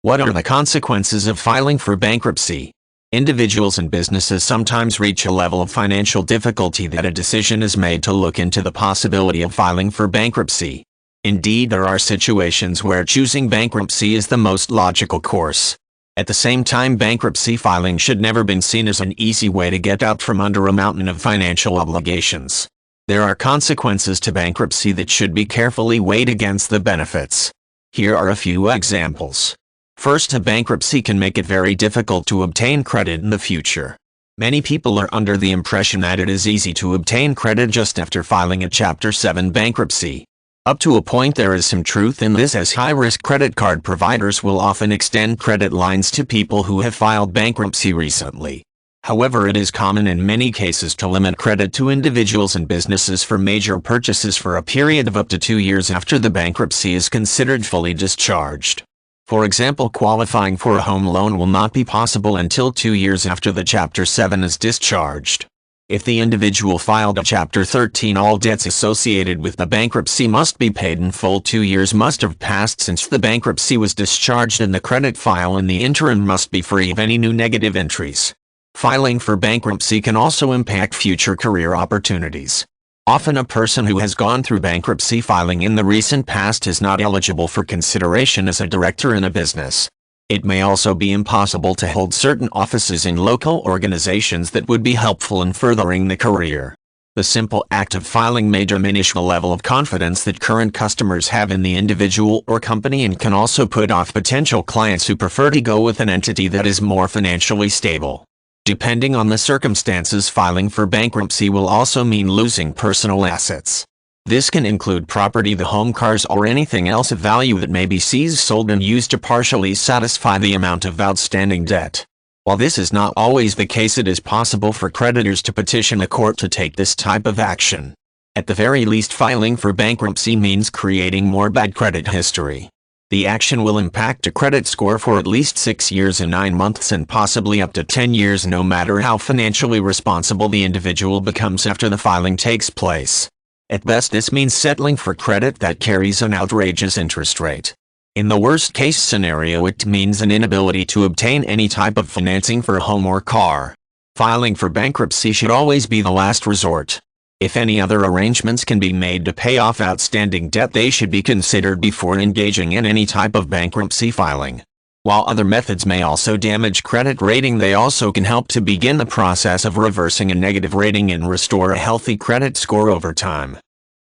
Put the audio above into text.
What are the consequences of filing for bankruptcy? Individuals and businesses sometimes reach a level of financial difficulty that a decision is made to look into the possibility of filing for bankruptcy. Indeed, there are situations where choosing bankruptcy is the most logical course. At the same time, bankruptcy filing should never be seen as an easy way to get out from under a mountain of financial obligations. There are consequences to bankruptcy that should be carefully weighed against the benefits. Here are a few examples. First, a bankruptcy can make it very difficult to obtain credit in the future. Many people are under the impression that it is easy to obtain credit just after filing a Chapter 7 bankruptcy. Up to a point, there is some truth in this, as high-risk credit card providers will often extend credit lines to people who have filed bankruptcy recently. However, it is common in many cases to limit credit to individuals and businesses for major purchases for a period of up to 2 years after the bankruptcy is considered fully discharged. For example, qualifying for a home loan will not be possible until 2 years after the Chapter 7 is discharged. If the individual filed a Chapter 13, all debts associated with the bankruptcy must be paid in full. 2 years must have passed since the bankruptcy was discharged, and the credit file in the interim must be free of any new negative entries. Filing for bankruptcy can also impact future career opportunities. Often a person who has gone through bankruptcy filing in the recent past is not eligible for consideration as a director in a business. It may also be impossible to hold certain offices in local organizations that would be helpful in furthering the career. The simple act of filing may diminish the level of confidence that current customers have in the individual or company, and can also put off potential clients who prefer to go with an entity that is more financially stable. Depending on the circumstances, filing for bankruptcy will also mean losing personal assets. This can include property, the home, cars, or anything else of value that may be seized, sold, and used to partially satisfy the amount of outstanding debt. While this is not always the case, it is possible for creditors to petition a court to take this type of action. At the very least, filing for bankruptcy means creating more bad credit history. The action will impact a credit score for at least 6 years and 9 months, and possibly up to 10 years, no matter how financially responsible the individual becomes after the filing takes place. At best, this means settling for credit that carries an outrageous interest rate. In the worst-case scenario, it means an inability to obtain any type of financing for a home or car. Filing for bankruptcy should always be the last resort. If any other arrangements can be made to pay off outstanding debt, they should be considered before engaging in any type of bankruptcy filing. While other methods may also damage credit rating, they also can help to begin the process of reversing a negative rating and restore a healthy credit score over time.